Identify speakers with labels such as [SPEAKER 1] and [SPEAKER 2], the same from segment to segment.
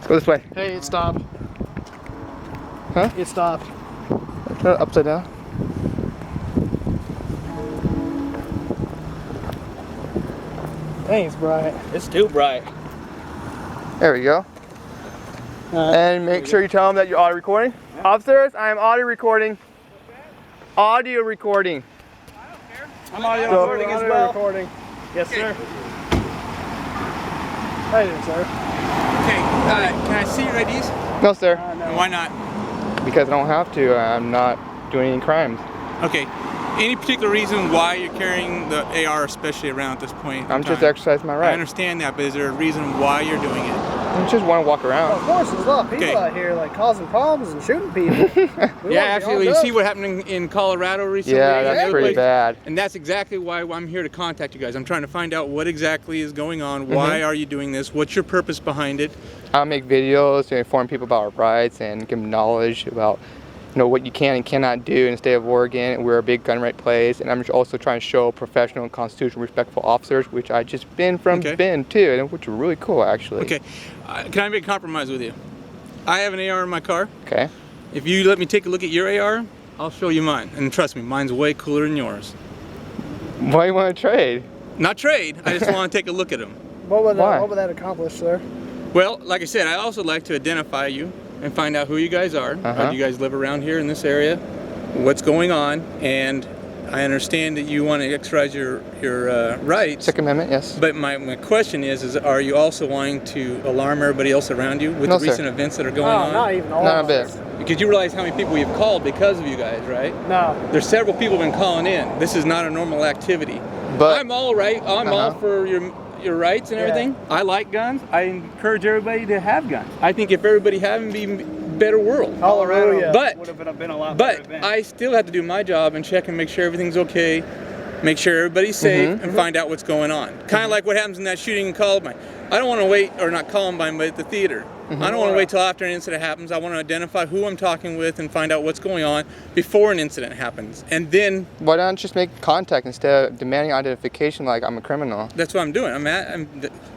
[SPEAKER 1] Let's go this way.
[SPEAKER 2] Hey, it stopped.
[SPEAKER 1] Huh?
[SPEAKER 2] It stopped.
[SPEAKER 1] Turn it upside down.
[SPEAKER 2] Dang, it's bright.
[SPEAKER 3] It's too bright.
[SPEAKER 1] There we go. And make sure you tell them that you're audio recording. Yeah. Officers, I am audio recording. Audio recording.
[SPEAKER 2] I don't care. I'm audio recording as well. Recording. Yes, sir. How you doing, sir?
[SPEAKER 3] Okay, can I see your IDs?
[SPEAKER 1] No, sir.
[SPEAKER 3] No. Why not?
[SPEAKER 1] Because I don't have to. I'm not doing any crimes.
[SPEAKER 3] Okay. Any particular reason why you're carrying the AR, especially around at this point?
[SPEAKER 1] I'm just exercising my right.
[SPEAKER 3] I understand that, but is there a reason why you're doing it?
[SPEAKER 1] I just want to walk around.
[SPEAKER 2] Well, of course, there's a lot of people out here like causing problems and shooting people.
[SPEAKER 3] Yeah, actually, you see what happened in Colorado recently?
[SPEAKER 1] Yeah, that's pretty bad.
[SPEAKER 3] And that's exactly why I'm here to contact you guys. I'm trying to find out what exactly is going on. Why are you doing this? What's your purpose behind it?
[SPEAKER 1] I make videos to inform people about our rights and give them knowledge about what you can and cannot do in the state of Oregon. We're a big gun right place, and I'm also trying to show professional and constitutional respectful officers, which I just been too, and which are really cool actually.
[SPEAKER 3] Okay, can I make a compromise with you? I have an AR in my car.
[SPEAKER 1] Okay.
[SPEAKER 3] If you let me take a look at your AR, I'll show you mine, and trust me, mine's way cooler than yours.
[SPEAKER 1] Why do you want to trade?
[SPEAKER 3] Not trade, I just want to take a look at them.
[SPEAKER 2] What would that accomplish, sir?
[SPEAKER 3] Well, like I said, I also like to identify you and find out who you guys are. Do you guys live around here in this area? What's going on? And I understand that you want to exercise your rights.
[SPEAKER 1] Second Amendment, yes.
[SPEAKER 3] But my question is are you also wanting to alarm everybody else around you with the recent events that are going on?
[SPEAKER 2] Not even all.
[SPEAKER 1] Not a bit.
[SPEAKER 3] Because you realize how many people we've called because of you guys, right?
[SPEAKER 2] No.
[SPEAKER 3] There's several people who've been calling in. This is not a normal activity.
[SPEAKER 1] But
[SPEAKER 3] I'm all right. I'm all for your rights and everything. I like guns. I encourage everybody to have guns. I think if everybody had them, it'd be a better world.
[SPEAKER 2] Hallelujah.
[SPEAKER 3] But
[SPEAKER 2] would have been a lot better event.
[SPEAKER 3] I still have to do my job and check and make sure everything's okay, make sure everybody's safe, and find out what's going on. Kind of like what happens in that shooting in Columbine. I don't want to wait, or not Columbine, but at the theater. I don't want to wait till after an incident happens. I want to identify who I'm talking with and find out what's going on before an incident happens. And then...
[SPEAKER 1] Why don't you just make contact instead of demanding identification like I'm a criminal?
[SPEAKER 3] That's what I'm doing.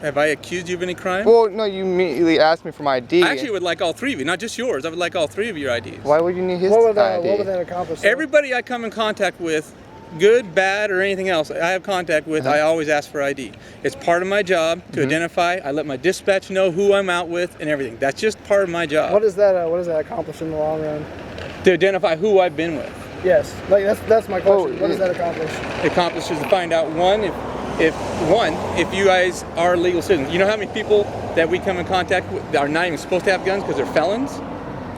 [SPEAKER 3] Have I accused you of any crime?
[SPEAKER 1] Well, no, you immediately asked me for my ID.
[SPEAKER 3] I actually would like all three of you, not just yours. I would like all three of your IDs.
[SPEAKER 1] Why would you need his
[SPEAKER 2] ID?
[SPEAKER 1] What
[SPEAKER 2] would that accomplish?
[SPEAKER 3] Everybody I come in contact with, good, bad, or anything else I have contact with, I always ask for ID. It's part of my job to identify. I let my dispatch know who I'm out with and everything. That's just part of my job.
[SPEAKER 2] What does that accomplish in the long run?
[SPEAKER 3] To identify who I've been with.
[SPEAKER 2] Yes, like that's my question. What does that accomplish?
[SPEAKER 3] It accomplishes to find out if you guys are legal citizens. You know how many people that we come in contact with that are not even supposed to have guns because they're felons?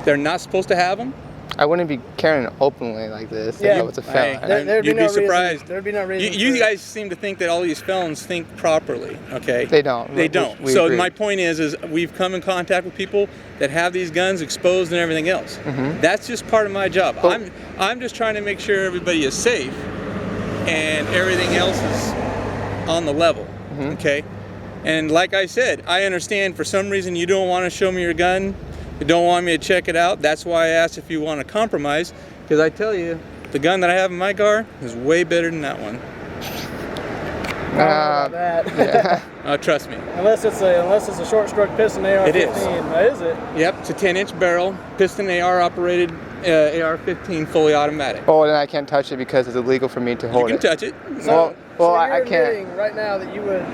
[SPEAKER 3] They're not supposed to have them.
[SPEAKER 1] I wouldn't be carrying it openly like this.
[SPEAKER 2] Yeah,
[SPEAKER 1] if it's a felon.
[SPEAKER 3] You'd be surprised.
[SPEAKER 2] There'd be no reason.
[SPEAKER 3] You guys seem to think that all these felons think properly. Okay.
[SPEAKER 1] They don't.
[SPEAKER 3] They don't.
[SPEAKER 1] We
[SPEAKER 3] so
[SPEAKER 1] agree.
[SPEAKER 3] my point is we've come in contact with people that have these guns exposed and everything else. That's just part of my job. I'm just trying to make sure everybody is safe and everything else is on the level. Okay. And like I said, I understand for some reason you don't want to show me your gun. You don't want me to check it out. That's why I asked if you want to compromise, because I tell you, the gun that I have in my car is way better than that one. Trust me.
[SPEAKER 2] Unless it's a short stroke piston AR-15.
[SPEAKER 3] It is.
[SPEAKER 2] Is it?
[SPEAKER 3] Yep, it's a 10-inch barrel, piston AR operated AR-15 fully automatic.
[SPEAKER 1] Oh, then I can't touch it because it's illegal for me to hold it.
[SPEAKER 3] You can touch it.
[SPEAKER 2] So
[SPEAKER 1] I
[SPEAKER 2] you're
[SPEAKER 1] can't.
[SPEAKER 2] admitting right now that you would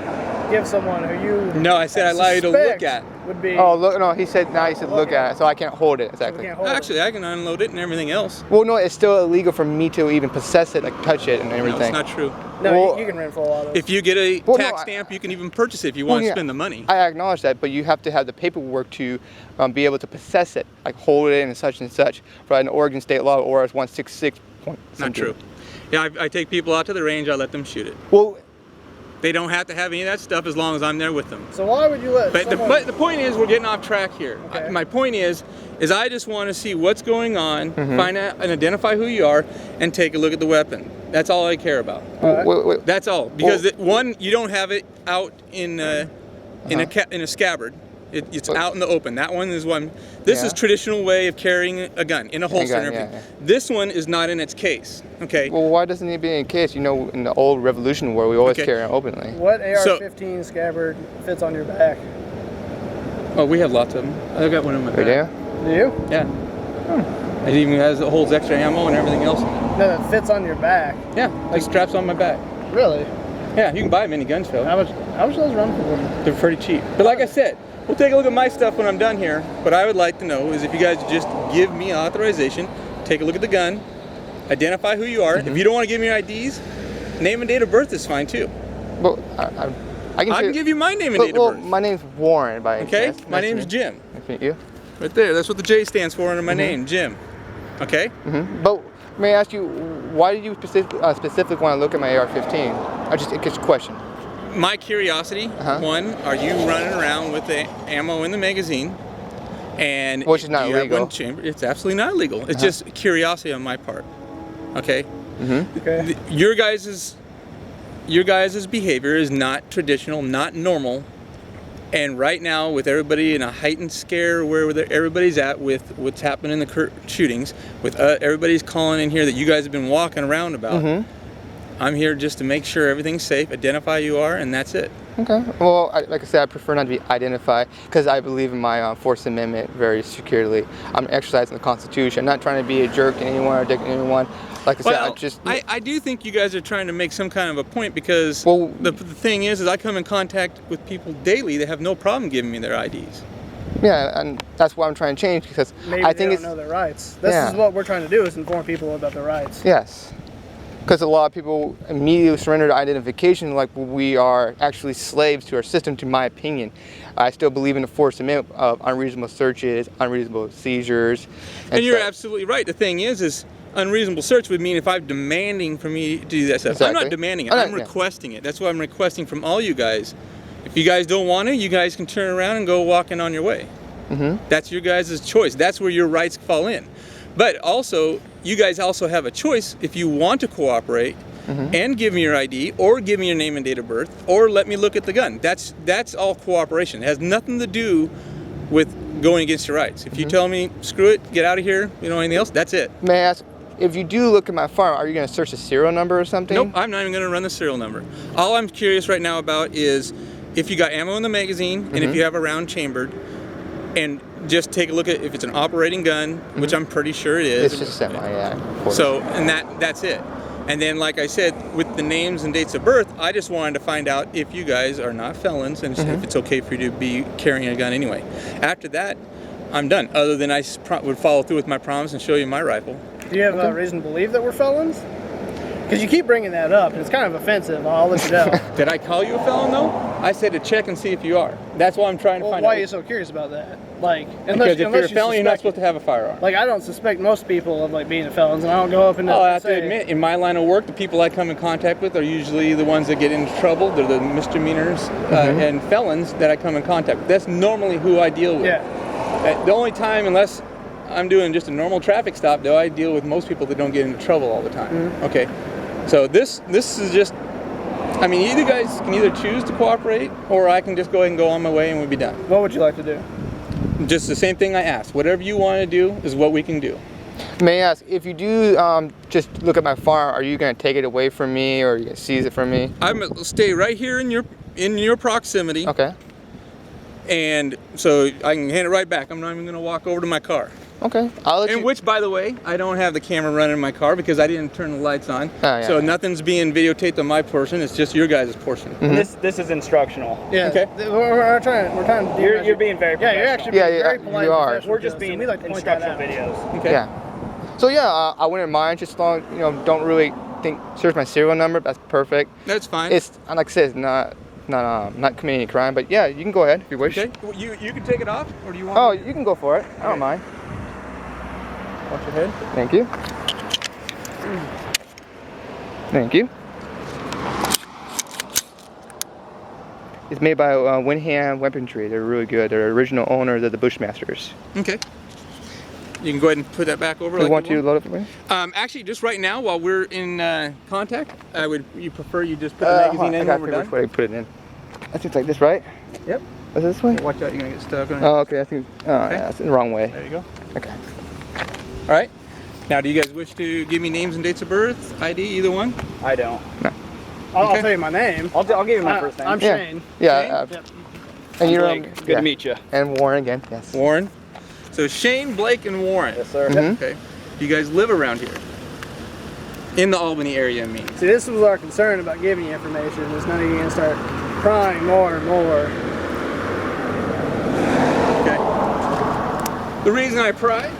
[SPEAKER 2] give someone who you
[SPEAKER 3] No, I said I allow you to look at.
[SPEAKER 2] Would be.
[SPEAKER 1] Oh, look! No, he said look at it, so I can't hold it exactly.
[SPEAKER 3] Actually, I can unload it and everything else.
[SPEAKER 1] Well, no, it's still illegal for me to even possess it, like touch it and everything.
[SPEAKER 3] No, it's not true.
[SPEAKER 2] No, you can rent full auto.
[SPEAKER 3] If you get a tax stamp, you can even purchase it if you want to spend the money.
[SPEAKER 1] I acknowledge that, but you have to have the paperwork to be able to possess it, like hold it and such, for an Oregon state law, ORS 166.
[SPEAKER 3] Not true. Yeah, I take people out to the range, I let them shoot it.
[SPEAKER 1] Well,
[SPEAKER 3] they don't have to have any of that stuff as long as I'm there with them.
[SPEAKER 2] So why would you let
[SPEAKER 3] But the point is, we're getting off track here.
[SPEAKER 2] Okay.
[SPEAKER 3] My point is I just want to see what's going on, find out and identify who you are, and take a look at the weapon. That's all I care about.
[SPEAKER 1] wait.
[SPEAKER 3] That's all. Because one, you don't have it out in a scabbard. It's out in the open. That one is one. This is traditional way of carrying a gun in a holster and everything. This one is not in its case. Okay.
[SPEAKER 1] Well, why doesn't it be in a case? In the old Revolution War, we always carry it openly.
[SPEAKER 2] What AR-15 scabbard fits on your back?
[SPEAKER 3] Oh, we have lots of them. I got one in my
[SPEAKER 1] Right
[SPEAKER 3] bag.
[SPEAKER 1] there?
[SPEAKER 2] Do you?
[SPEAKER 3] Yeah. It even holds extra ammo and everything else in it.
[SPEAKER 2] No, that fits on your back.
[SPEAKER 3] Yeah, like straps on my back.
[SPEAKER 2] Really?
[SPEAKER 3] Yeah, you can buy mini guns, Phil.
[SPEAKER 2] How much do those run for?
[SPEAKER 3] They're pretty cheap. But like I said, we'll take a look at my stuff when I'm done here. What I would like to know is if you guys just give me authorization, take a look at the gun, identify who you are. If you don't want to give me your IDs, name and date of birth is fine too.
[SPEAKER 1] Well, I
[SPEAKER 3] can give you my name and date of birth.
[SPEAKER 1] My name's Warren, by
[SPEAKER 3] Okay,
[SPEAKER 1] chance.
[SPEAKER 3] my
[SPEAKER 1] Nice to
[SPEAKER 3] name's
[SPEAKER 1] meet-
[SPEAKER 3] Jim.
[SPEAKER 1] Nice to meet you.
[SPEAKER 3] Right there, that's what the J stands for under my name, Jim. Okay?
[SPEAKER 1] But may I ask you, why did you specifically want to look at my AR-15? It's just a question.
[SPEAKER 3] My curiosity, one, are you running around with the ammo in the magazine? And
[SPEAKER 1] Which is not
[SPEAKER 3] do you have
[SPEAKER 1] illegal.
[SPEAKER 3] one chamber? It's absolutely not illegal. It's just curiosity on my part. Okay?
[SPEAKER 2] Okay.
[SPEAKER 3] Your guys' behavior is not traditional, not normal. And right now, with everybody in a heightened scare where everybody's at with what's happening in the shootings, with everybody's calling in here that you guys have been walking around about, I'm here just to make sure everything's safe, identify who you are, and that's it.
[SPEAKER 1] Okay. Well, like I said, I prefer not to be identified because I believe in my Fourth Amendment very securely. I'm exercising the Constitution. I'm not trying to be a jerk in anyone or dick in anyone. Like I said,
[SPEAKER 3] I do think you guys are trying to make some kind of a point because
[SPEAKER 1] Well,
[SPEAKER 3] the thing is I come in contact with people daily that have no problem giving me their IDs.
[SPEAKER 1] yeah, and that's why I'm trying to change because
[SPEAKER 2] Maybe
[SPEAKER 1] I
[SPEAKER 2] they
[SPEAKER 1] think
[SPEAKER 2] don't
[SPEAKER 1] it's
[SPEAKER 2] know their rights. This is what we're trying to do, is inform people about their rights.
[SPEAKER 1] yes. Because a lot of people immediately surrender to identification like we are actually slaves to our system, to my opinion. I still believe in the Fourth Amendment of unreasonable searches, unreasonable seizures.
[SPEAKER 3] And you're absolutely right. The thing is unreasonable search would mean if I'm demanding for me to do that stuff. I'm not demanding it. I'm requesting it. That's what I'm requesting from all you guys. If you guys don't want it, you guys can turn around and go walking on your way. That's your guys' choice. That's where your rights fall in. But also, you guys also have a choice if you want to cooperate and give me your ID or give me your name and date of birth or let me look at the gun. That's all cooperation. It has nothing to do with going against your rights. If you tell me, screw it, get out of here, you know, anything else, that's it.
[SPEAKER 1] May I ask, if you do look at my firearm, are you going to search the serial number or something?
[SPEAKER 3] Nope, I'm not even going to run the serial number. All I'm curious right now about is if you got ammo in the magazine and if you have a round chambered, and just take a look at if it's an operating gun, which I'm pretty sure it is.
[SPEAKER 1] It's just semi, yeah. Of course.
[SPEAKER 3] So, and that's it. And then, like I said, with the names and dates of birth, I just wanted to find out if you guys are not felons and if it's okay for you to be carrying a gun anyway. After that, I'm done. Other than I would follow through with my promise and show you my rifle.
[SPEAKER 2] Do you have a reason to believe that we're felons? Because you keep bringing that up, and it's kind of offensive. I'll let you know.
[SPEAKER 3] Did I call you a felon, though? I said to check and see if you are. That's why I'm trying to find out.
[SPEAKER 2] Why are you so curious about that? Like,
[SPEAKER 3] Because if you're a felon, you're not supposed to have a firearm.
[SPEAKER 2] Like, I don't suspect most people of like being felons, and I don't go up and
[SPEAKER 3] I have to admit, in my line of work, the people I come in contact with are usually the ones that get into trouble. They're the misdemeanors and felons that I come in contact with. That's normally who I deal with.
[SPEAKER 2] Yeah.
[SPEAKER 3] The only time, unless I'm doing just a normal traffic stop, though, I deal with most people that don't get into trouble all the time. Okay. So this is just, I mean, you guys can either choose to cooperate or I can just go ahead and go on my way and we'll be done.
[SPEAKER 2] What would you like to do?
[SPEAKER 3] Just the same thing I asked. Whatever you want to do is what we can do.
[SPEAKER 1] May I ask, if you do just look at my firearm, are you going to take it away from me or are you going to seize it from me?
[SPEAKER 3] I'm going to stay right here in your proximity.
[SPEAKER 1] Okay.
[SPEAKER 3] And so I can hand it right back. I'm not even going to walk over to my car.
[SPEAKER 1] Okay. I'll let you.
[SPEAKER 3] Which, by the way, I don't have the camera running in my car because I didn't turn the lights on. So nothing's being videotaped on my portion. It's just your guys' portion.
[SPEAKER 4] This is instructional.
[SPEAKER 2] Yeah.
[SPEAKER 3] Okay.
[SPEAKER 2] We're trying.
[SPEAKER 4] You're being very professional.
[SPEAKER 2] Yeah, you're actually being very polite.
[SPEAKER 1] you are.
[SPEAKER 2] professional
[SPEAKER 4] We're just
[SPEAKER 2] to us,
[SPEAKER 4] being
[SPEAKER 2] and we like to point that
[SPEAKER 4] instructional
[SPEAKER 2] out.
[SPEAKER 4] videos.
[SPEAKER 3] Okay.
[SPEAKER 1] Yeah. So yeah, I wouldn't mind just long, don't really search my serial number. That's perfect.
[SPEAKER 3] That's fine.
[SPEAKER 1] It's like I said, it's not committing any crime, but yeah, you can go ahead if you wish.
[SPEAKER 3] Okay. You can take it off, or do you want?
[SPEAKER 1] Oh, you can go for it. I don't mind.
[SPEAKER 3] Watch your head.
[SPEAKER 1] Thank you. Thank you. It's made by Winham Weaponry. They're really good. They're original owners of the Bushmasters.
[SPEAKER 3] Okay. You can go ahead and put that back over.
[SPEAKER 1] You want to load it for me?
[SPEAKER 3] Actually, just right now, while we're in contact, you prefer you just put the magazine in when we're done?
[SPEAKER 1] Which way to put it in. I think it's like this, right?
[SPEAKER 3] Yep.
[SPEAKER 1] Is it this way?
[SPEAKER 3] Watch out, you're gonna get stuck on it.
[SPEAKER 1] Oh, okay. I think. Yeah, that's in the wrong way.
[SPEAKER 3] There you go.
[SPEAKER 1] Okay.
[SPEAKER 3] All right. Now, do you guys wish to give me names and dates of birth, ID, either one?
[SPEAKER 4] I don't.
[SPEAKER 2] I'll tell you my name.
[SPEAKER 4] I'll give you my first name.
[SPEAKER 2] I'm Shane.
[SPEAKER 1] Yeah.
[SPEAKER 2] Shane?
[SPEAKER 1] And you're
[SPEAKER 4] Blake. Good to meet you.
[SPEAKER 1] And Warren again. Yes.
[SPEAKER 3] Warren. So Shane, Blake, and Warren.
[SPEAKER 4] Yes, sir.
[SPEAKER 3] Okay. You guys live around here. In the Albany area, I mean.
[SPEAKER 2] See, this was our concern about giving you information, is none of you going to start crying more and more.
[SPEAKER 3] Okay. The reason I pry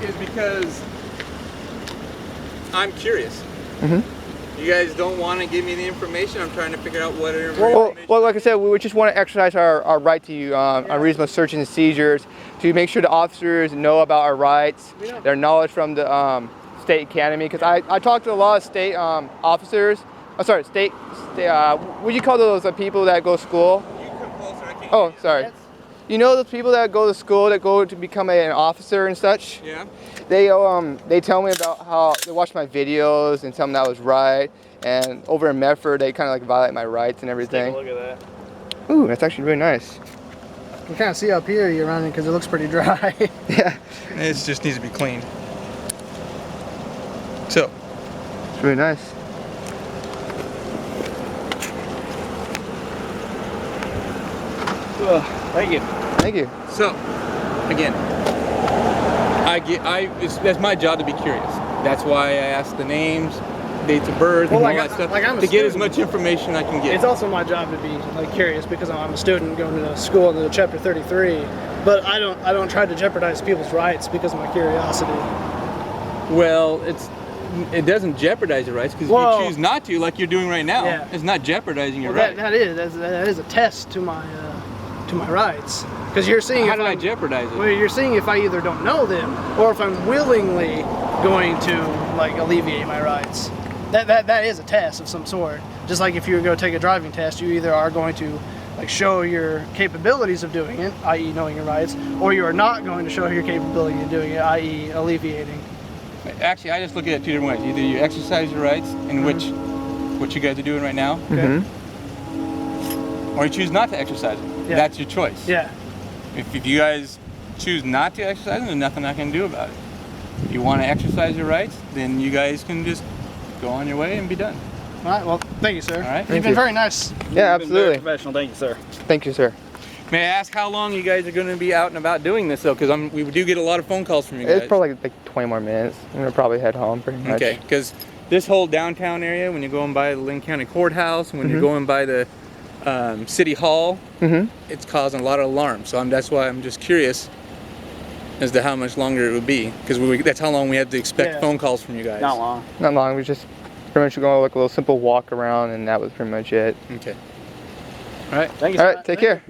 [SPEAKER 3] is because I'm curious. You guys don't want to give me the information. I'm trying to figure out what information.
[SPEAKER 1] Well, like I said, we just want to exercise our right to unreasonable searches and seizures, to make sure the officers know about our rights, their knowledge from the state academy. Because I talked to a lot of state officers. Oh, sorry, state. What do you call those people that go to school?
[SPEAKER 3] You come closer. I can't.
[SPEAKER 1] Oh, sorry. You know those people that go to school that go to become an officer and such?
[SPEAKER 3] Yeah.
[SPEAKER 1] They tell me about how they watch my videos and tell me that was right. And over in Medford, they kind of like violate my rights and everything.
[SPEAKER 4] Take a look at that.
[SPEAKER 1] Ooh, that's actually really nice.
[SPEAKER 2] You kind of see up here you're running because it looks pretty dry.
[SPEAKER 1] Yeah,
[SPEAKER 3] It just needs to be cleaned. So,
[SPEAKER 1] it's really nice.
[SPEAKER 4] Thank you.
[SPEAKER 1] Thank you.
[SPEAKER 3] so again, that's my job to be curious. That's why I ask the names, dates of birth, and all that stuff
[SPEAKER 2] I'm a
[SPEAKER 3] to get as
[SPEAKER 2] student.
[SPEAKER 3] much information I can get.
[SPEAKER 2] It's also my job to be like curious because I'm a student going to school into Chapter 33. But I don't try to jeopardize people's rights because of my curiosity.
[SPEAKER 3] Well, it doesn't jeopardize your rights because if
[SPEAKER 2] Well,
[SPEAKER 3] you choose not to, like you're doing right now,
[SPEAKER 2] yeah.
[SPEAKER 3] it's not jeopardizing your
[SPEAKER 2] Well,
[SPEAKER 3] rights.
[SPEAKER 2] that is a test to my rights because you're seeing
[SPEAKER 3] How
[SPEAKER 2] if
[SPEAKER 3] do I
[SPEAKER 2] I'm-
[SPEAKER 3] jeopardize it?
[SPEAKER 2] Well, you're seeing if I either don't know them or if I'm willingly going to like alleviate my rights. That is a test of some sort. Just like if you go take a driving test, you either are going to like show your capabilities of doing it, i.e. knowing your rights, or you are not going to show your capability of doing it, i.e. alleviating.
[SPEAKER 3] Actually, I just look at it two different ways. Either you exercise your rights, in which what you guys are doing right now, or you choose not to exercise it.
[SPEAKER 2] Yeah.
[SPEAKER 3] That's your choice.
[SPEAKER 2] Yeah.
[SPEAKER 3] If you guys choose not to exercise it, there's nothing I can do about it. If you want to exercise your rights, then you guys can just go on your way and be done.
[SPEAKER 2] All right. Well, thank you, sir.
[SPEAKER 3] All right.
[SPEAKER 2] You've
[SPEAKER 1] Thank
[SPEAKER 2] been
[SPEAKER 1] you.
[SPEAKER 2] very nice.
[SPEAKER 1] Yeah,
[SPEAKER 4] You've been very
[SPEAKER 1] absolutely.
[SPEAKER 4] professional. Thank you, sir.
[SPEAKER 1] Thank you, sir.
[SPEAKER 3] May I ask how long you guys are going to be out and about doing this, though? Because we do get a lot of phone calls from you guys.
[SPEAKER 1] It's probably like 20 more minutes. I'm gonna probably head home pretty much.
[SPEAKER 3] Okay, because this whole downtown area, when you're going by the Lynn County Courthouse, when you're going by the City Hall, it's causing a lot of alarm. So that's why I'm just curious as to how much longer it would be, because that's how long we had to expect
[SPEAKER 2] Yeah.
[SPEAKER 3] phone calls from you guys.
[SPEAKER 4] Not long.
[SPEAKER 1] Not long. We just pretty much going like a little simple walk around, and that was pretty much it.
[SPEAKER 3] Okay. All right.
[SPEAKER 4] Thank you,
[SPEAKER 1] All
[SPEAKER 4] sir.
[SPEAKER 1] right, take care.